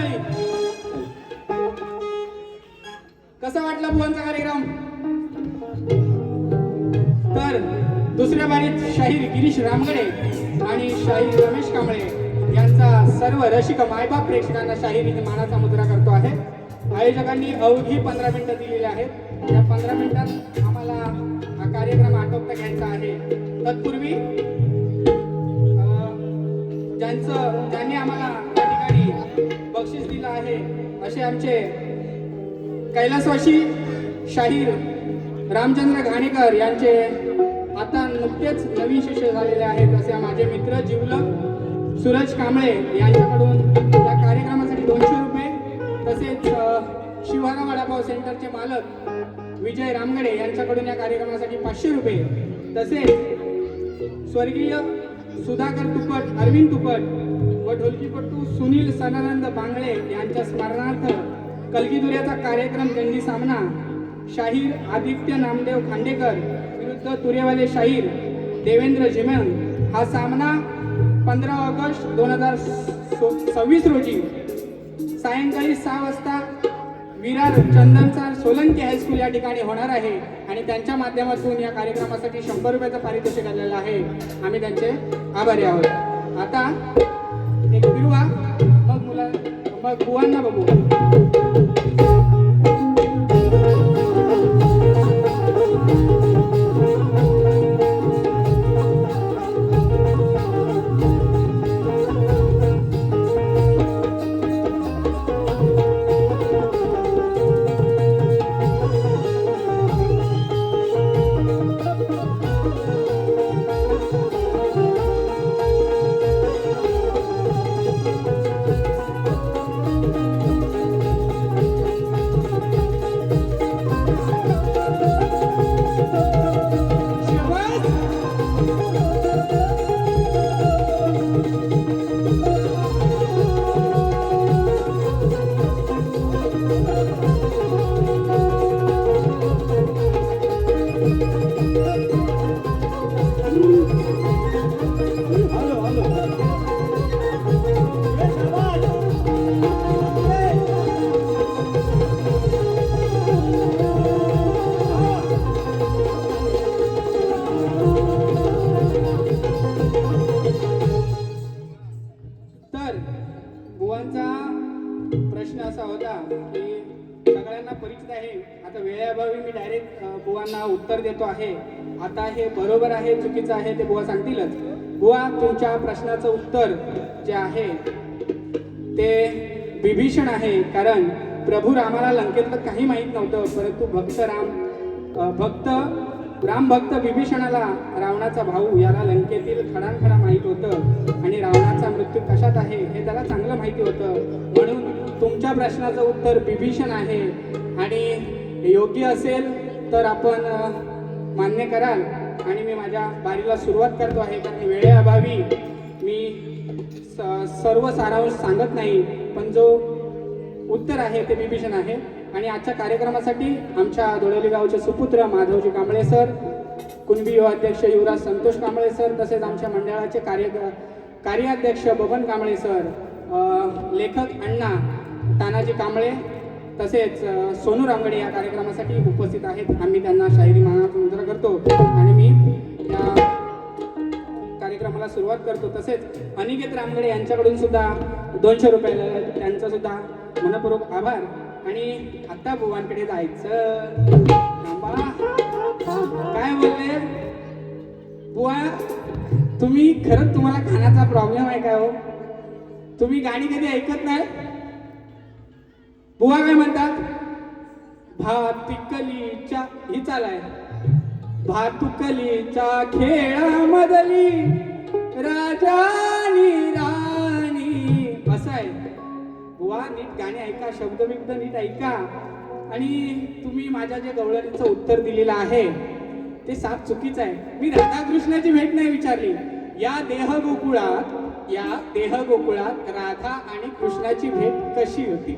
मंडळी, कसा वाटला बुवांचा कार्यक्रम? तर दुसऱ्या बारीत शाहीर गिरीश रामगडे आणि शाहीर रमेश कांबळे यांचा सर्व रसिक मायबाप प्रेक्षकांना शाहिरीने मानाचा मुद्रा करतो आहे. आयोजकांनी अवघी 15 मिनिटं दिलेली आहेत. या 15 मिनिटात आम्हाला हा कार्यक्रम आटोपता घ्यायचा आहे. तत्पूर्वी ज्यांनी आम्हाला या ठिकाणी बक्षीस दिलं आहे असे आमचे कैलासवासी शाहीर रामचंद्र घाणेकर यांचे आता नुकतेच नवीन शिष्य झालेले आहेत असे माझे मित्र जिवलग सूरज कांबळे यांच्याकडून या कार्यक्रमासाठी 200 रुपये, तसेच शिवहारा वडापाव सेंटरचे मालक विजय रामगडे यांच्याकडून या कार्यक्रमासाठी 500 रुपये, तसेच स्वर्गीय सुधाकर तुपट, अरविंद तुपट व ढोलकीपट्टू सुनील सदानंद बांगळे यांच्या स्मरणार्थ कलगीदुऱ्याचा कार्यक्रम दंडी सामना शाहीर आदित्य नामदेव खांडेकर विरुद्ध तुरेवाले शाहीर देवेंद्र जिमेन हा सामना 15 ऑगस्ट 2026 रोजी सायंकाळी 6 वाजता विरार चंदनचा सोलंकी हायस्कूल या ठिकाणी होणार आहे आणि त्यांच्या माध्यमातून या कार्यक्रमासाठी 100 रुपयाचं पारितोषिक आलेलं आहे. आम्ही त्यांचे आभारी आहोत. आता एक फिरवा, मग बुवांना बघू. प्रश्न असा होता की सगळ्यांना परिचित आहे. आता वेळेअभावी मी डायरेक्ट बुवांना उत्तर देतो आहे. आता हे बरोबर आहे चुकीचं आहे ते बुवा सांगतीलच. बुवा, तुमच्या प्रश्नाचं उत्तर जे आहे ते विभीषण आहे. कारण प्रभू रामाला लंकेतलं काही माहीत नव्हतं, परंतु राम भक्त विभीषणाला रावणाचा भाऊ याला लंकेतील खडानखडा माहीत होतं आणि रावणाचा मृत्यू कशात आहे हे त्याला चांगलं माहिती होतं. म्हणून तुमच्या प्रश्नाचं उत्तर विभीषण आहे आणि योग्य असेल तर आपण मान्य कराल. आणि मी माझ्या बारीला सुरुवात करतो आहे कारण वेळेअभावी मी सर्व सारांश सांगत नाही, पण जो उत्तर आहे ते विभीषण आहे. आणि आजच्या कार्यक्रमासाठी आमच्या दोडोली गावचे सुपुत्र माधवजी कांबळे सर, कुणबी युवा अध्यक्ष युवराज संतोष कांबळे सर, तसेच आमच्या मंडळाचे कार्याध्यक्ष बबन कांबळे सर, लेखक अण्णा तानाजी कांबळे, तसेच सोनू रामगडे या कार्यक्रमासाठी उपस्थित आहेत. आम्ही त्यांना शाहिरी मानाचा मुद्रा करतो आणि मी या कार्यक्रमाला सुरुवात करतो. तसेच अनिकेत रामगडे यांच्याकडून सुद्धा 200 रुपये, त्यांचा सुद्धा मनपूर्वक आभार. आणि आता बुवांकडे जायचं. काय बोलले बुवा, तुम्ही खरंच तुम्हाला कानाचा प्रॉब्लेम आहे काय हो? तुम्ही गाणी कधी ऐकत नाही? बुवा काय म्हणतात? भातुकलीच्या ही चालाय, भातुकलीच्या खेळामधली राजानी राणी, असं आहे. बुवा, नीट गाणी ऐका, शब्दबिब्द नीट ऐका. आणि तुम्ही माझ्या जे गवळणीचं उत्तर दिलेलं आहे ते साफ चुकीचं आहे. मी राधाकृष्णाची भेट नाही विचारली. या देहगोकुळात राधा आणि कृष्णाची भेट कशी होती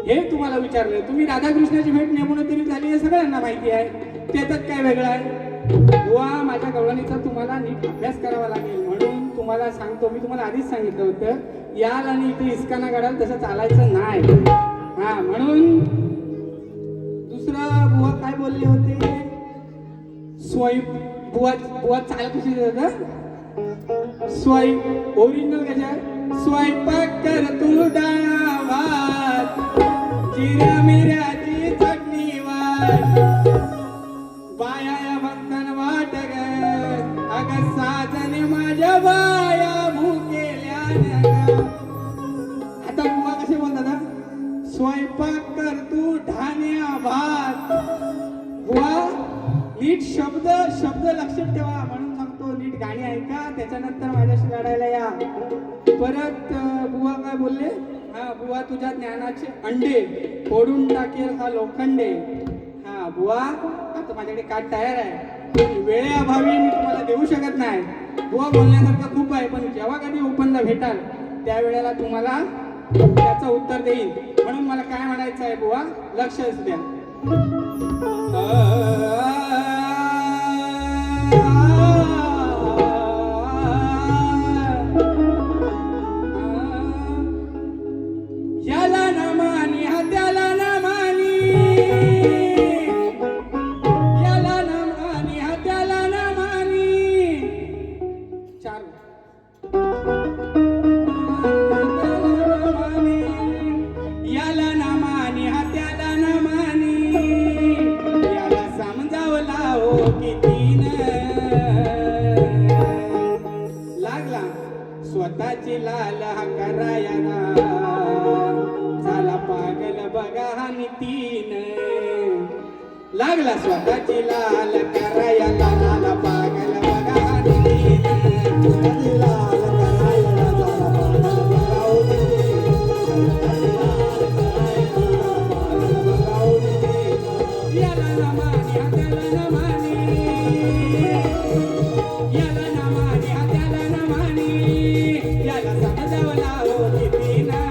हे तुम्हाला विचारलं. तुम्ही राधाकृष्णाची भेट नेमून तरी झाली हे सगळ्यांना माहिती आहे. त्याच्यात काय वेगळं आहे? बुवा माझ्या गवळणीचा तुम्हाला नीट अभ्यास करावा लागेल म्हणून तुम्हाला सांगतो. मी तुम्हाला आधीच सांगितलं होतं याल आणि इथे इस्काना काढाल तसं चालायचं नाही. हा म्हणून दुसरं बुवा काय बोलले होते बुवा बुवा चाल कशी देतात ओरिजिनल कशा आहे स्वयंपाक कर तू डाळ भात जिऱ्या मिऱ्याची चटणी वाट बाया भक्तन वाट ग अग साजने माझ्या बाया भुकेल्या आता बुवा कसे बोलतात स्वयंपाक कर तू धान्या भात बुवा नीट शब्द लक्षात ठेवा म्हणून सांगतो. नीट गाणी ऐका त्याच्यानंतर माझ्याशी लढायला या. परत बुवा काय बोलले हा बुवा तुझ्या ज्ञानाचे अंडे फोडून टाकेल हा लोखंडे. हा बुवा आता माझ्याकडे काट तयार आहे वेळेअभावी मी तुम्हाला देऊ शकत नाही. बुवा बोलण्यासारखं खूप आहे पण जेव्हा कधी ओपनला भेटाल त्यावेळेला तुम्हाला त्याचं उत्तर देईन. म्हणून मला काय म्हणायचं आहे बुवा लक्ष असू द्या. याला ना मानी हा त्याला ना मानी याला ना मानी हा त्याला ना मानी चार याला ना मानी हा त्याला ना मानी याला समजावला हो किती लागला स्वतःची लाल हा करायला झाला पागल बघा हा नितीन लागला स्वतःची लाल करायला झाला पागल बघा हा नितीन लाल करायला झाला पागल बघा हो याला ना मानी हा त्याला ना मानी याला ना मानी हा त्याला ना मानी याला समजावला हो किती ना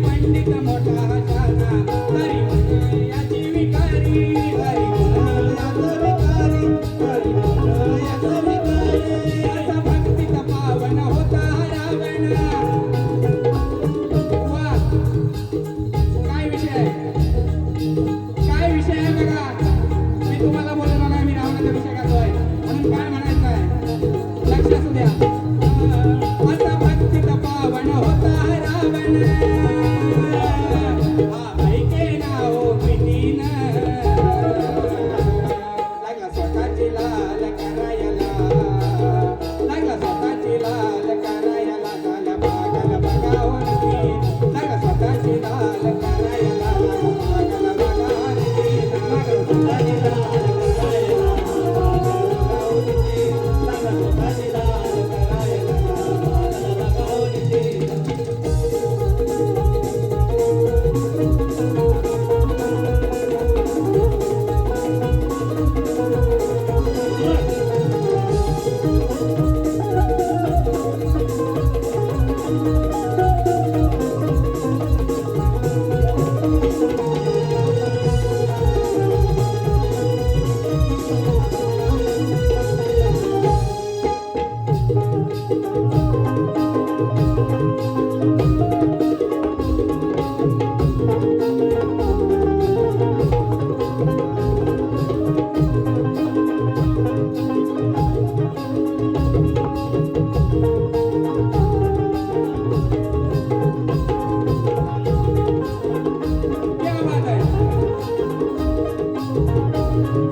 पंडित मोठा हसाना तरी याची विकारी हरी याचा विकारी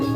आज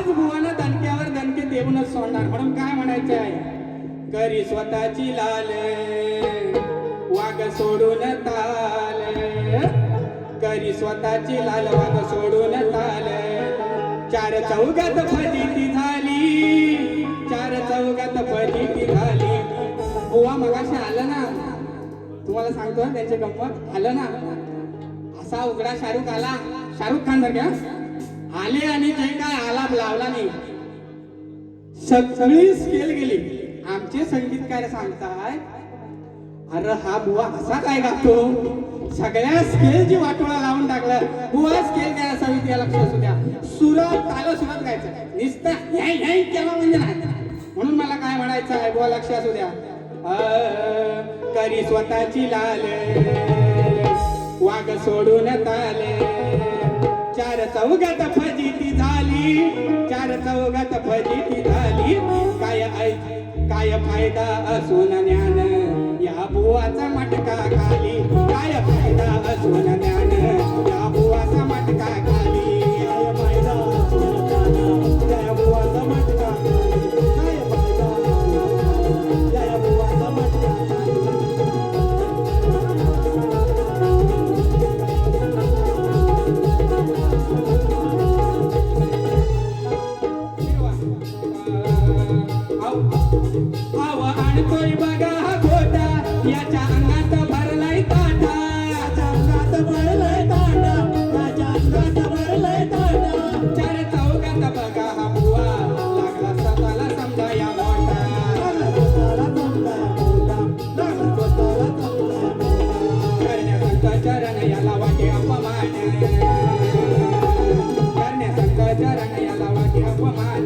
बुवानं दणक्यावर दणके देऊनच सोडणार. म्हणून काय म्हणायचं आहे, करी स्वतःची लाल वाघ सोडून ताल, करी स्वतःची लाल वाघ सोडून ताल. चार चौघात फजिती झाली, चार चौघात फजिती झाली. बुवा मगाशी आलं ना, तुम्हाला सांगतो त्यांचे गंमत आलं ना, असा उघडा शाहरुख आला, शाहरुख खान सारख्या आले आणि जे काय आलाप लावला नाही, सगळी स्केल गेली. आमचे संगीतकार सांगताय, अरे हा बुवा असा काय गातो, सगळ्या स्केलची वाटोळा लावून टाकलं. बुवा स्केल काय असावी त्या लक्ष असू द्या, सुरात ताल सुरात गायचं नुसतं ह्याय केला म्हणजे नाही. म्हणून मला काय म्हणायचं आहे, बुवा लक्ष असू द्या. करी स्वतःची लाल वाघ सोडून ताले, चार चौघात फजिती झाली, चार चौघात फजिती झाली. काय फायदा असून ज्ञान या बुवाचा मटका खाली, काय फायदा असून ज्ञान या बुवाचा मटका खाली, काय फायदा असून ज्ञान या बुवाचा मटका खाली, काय फायदा असून या बुवाचा मटका खाली. आव आणतोय बघा हा खोटा, याच्या अंगात भरलाय ताटा, याच्या अंगात भरलाय ताटा, याच्या अंगात भरलाय ताटा. चार चौघात बघा हा बुवा, लागला स्वतःला समजाया मोठा, लागला स्वतःला समजाया मोठा, लागला स्वतःला समजाया मोठा. करण्यासारखं चरण याला वाटे अपमान, करण्यासारखं चरण याला वाटे अपमान.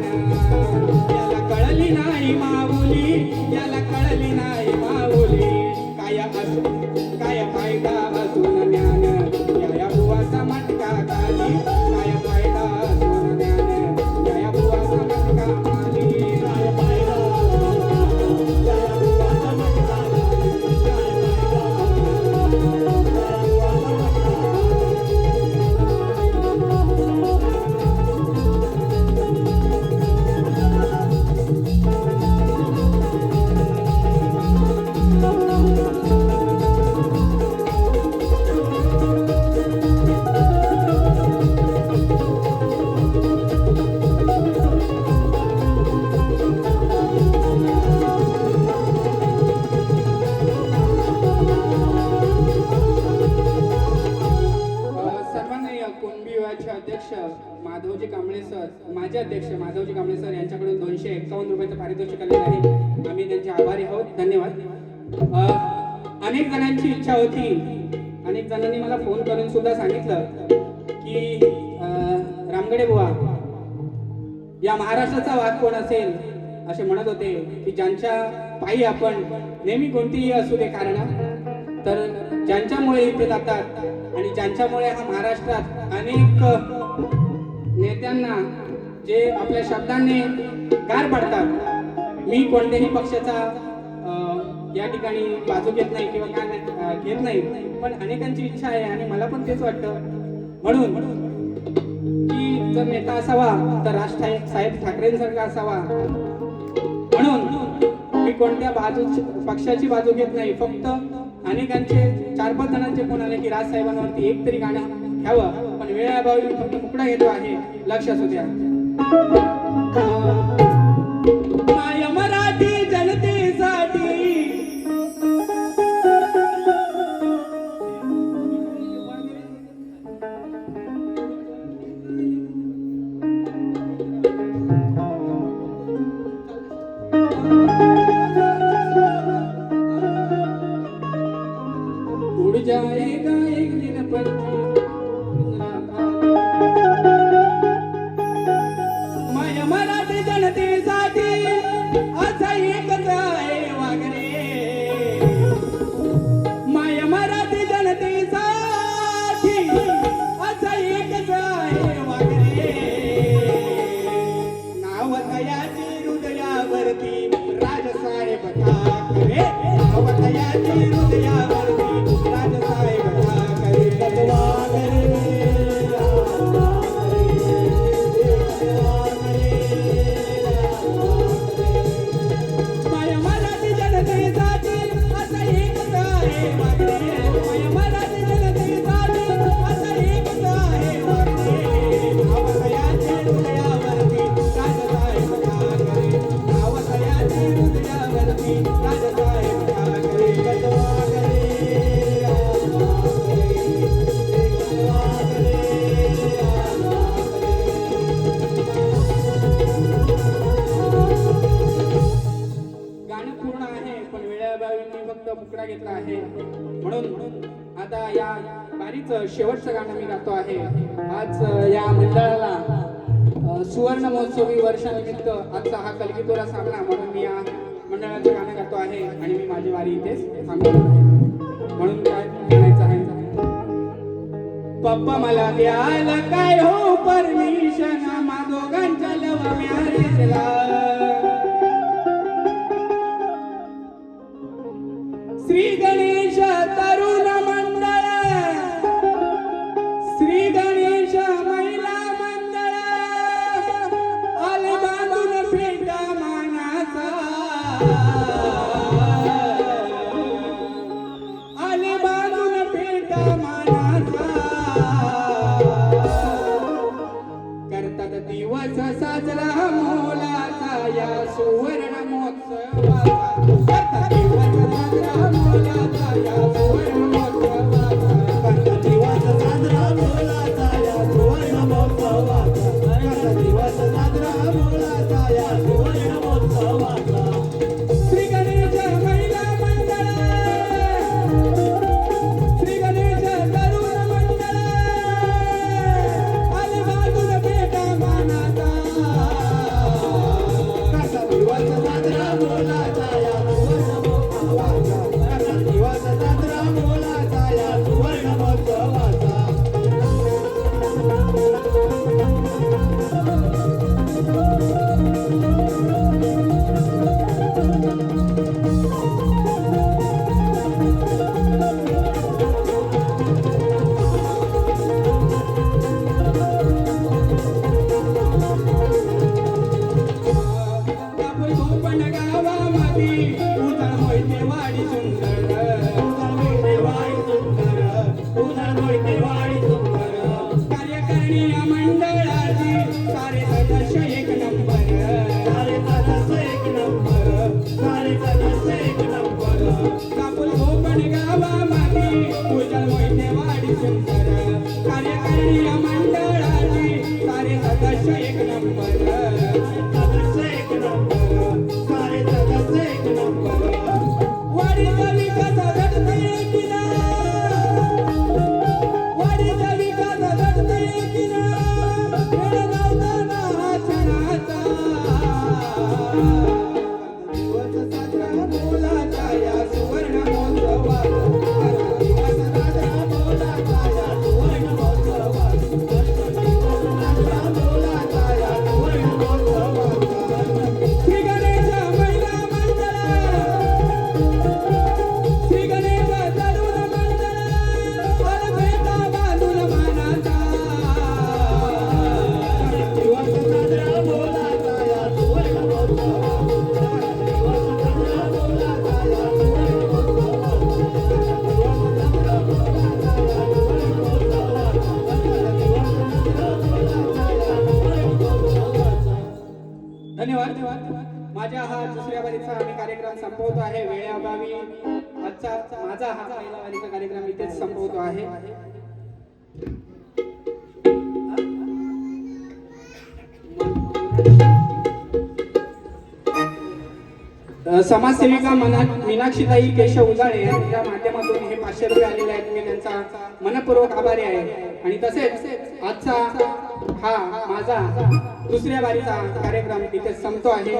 याला कळली नाही माऊली, याला कळली नाही माऊली. काय फायदा असून ज्ञान या बुवाचा मटका खाली, काय फायदा असून ज्ञान या बुवाचा मटका खाली, काय फायदा असून या बुवाचा मटका खाली, काय फायदा असून या अध्यक्ष माधवजी कांबळे सर, माझे अध्यक्ष माधवजी कांबळे सर यांच्याकडून 251 रुपयाचं पारितोषिक आलेलं आहे. आम्ही त्यांचे आभारी आहोत. धन्यवाद. अनेक जणांची इच्छा होती, अनेक जणांनी मला फोन करून सुद्धा सांगितलं की रामगडे बुवा या महाराष्ट्राचा वाघ कोण असेल, असे म्हणत होते की ज्यांच्या पायी आपण नेहमी कोणतीही असू दे कारण, तर ज्यांच्यामुळे इथे जातात आणि ज्यांच्यामुळे हा महाराष्ट्रात अनेक नेत्यांना जे आपल्या शब्दांनी गार पडतात. मी कोणत्याही पक्षाचा या ठिकाणी बाजू घेत नाही किंवा काय घेत नाही, पण अनेकांची इच्छा आहे आणि मला पण तेच वाटतं. म्हणून की जर नेता असावा तर राज साहेब ठाकरेंसारखा असावा. म्हणून मी कोणत्या पक्षाची बाजू घेत नाही, फक्त अनेकांचे 4-5 जणांचे फोन आले की राज साहेबांवरती एक तरी गाणं घ्यावं, पण वेळाभावी फक्त मुकडा घेतो आहे. लक्ष असू द्या. माय मराठी जनतेसाठी घेतला आहे. म्हणून आता या बारीचं शेवटचं गाणं मी गातो आहे. आज या मंडळाला सुवर्ण महोत्सवी वर्षानिमित्त आजचा हा कलगीतोरा सामना म्हणून मी या मंडळाचं गाणं गातो आहे आणि मी माझी वारी इथेच थांबवतो आहे. म्हणून काय म्हणायचं आहे, पप्पा मला द्याल काय हो परमिशन मा दोघांच्या लव मॅरेजला. श्री गणेश तरुण मंडळ, श्री गणेश महिला मंडळ, आले बांधून फेटा मानाचा, आले बांधून फेटा मानाचा. करतात दिवस साजरा मोलाचा या सुवर्ण महोत्सवाचा. करतात दिवस साजरा मोलाचा या सुवर्ण महोत्सवाचा. करतात दिवस साजरा मोलाचा या सुवर्ण महोत्सवाचा. करतात दिवस साजरा मोलाचा या सुवर्ण महोत्सवाचा. श्री गणेश महिला मंडळ, श्री गणेश तरुण मंडळ, आले बाजूला बेटा मानाचा. कसा दिवस साजरा मोलाचा या सुवर्ण महोत्सवाचा. कसा दिवस साजरा मोलाचा या सुवर्ण महोत्सवाचा. आपण कोकण गावामध्ये उधळ मोहिते वाडी सुंदर, उधळ मोहिते वाडी सुंदर, उधळ मोहिते वाडी सुंदर. कार्यकारिणी या मंडळाची सारे सदस्य एक नंबर, सारे सदस्य एक नंबर, सारे सदस्य एक नंबर. आपण कोकण गावामध्ये उधळ मोहिते वाडी सुंदर, कार्यकारिणी या मंडळाची सारे सदस्य एक नंबर, सदस्य एक नंबर, सारे सदस्य एक नंबर. वाडीचा विकास रडता येतीना, वाडीचा विकास रडता येतीना, वेळ लावताना हा क्षणाचा. दिवस साजरा मोलाचा या सुवर्ण महोत्सवाचा. दिवस साजरा मोलाचा या सुवर्ण महोत्सवाचा. दिवस साजरा मोलाचा या सुवर्ण महोत्सवाचा. श्री गणेश महिला मंडळ, श्री गणेश तरुण मंडळ, आले बेटा बांधून मानाचा. दिवस साजरा मोलाचा या सुवर्ण महोत्सवाचा. दिवस साजरा मोलाचा या सुवर्ण महोत्सवाचा. दिवस साजरा मोलाचा या सुवर्ण महोत्सवाचा. दिवस साजरा मोलाचा या सुवर्ण महोत्सवाचा. धन्यवाद. माझ्या हा दुसऱ्या वारीचा आम्ही कार्यक्रम संपवतो आहे. वेळेअभावी आजचा माझा हा पहिला वारीचा कार्यक्रम इथेच संपवतो आहे. समाजसेविका मीनाक्षीताई केशव उजाळे यांच्या माध्यमातून हे 500 रुपये आलेले आहेत. मी त्यांचा मनपूर्वक आभारी आहे. आणि तसेच आजचा हा माझा दुसऱ्या वारीचा कार्यक्रम इथे संपतो आहे.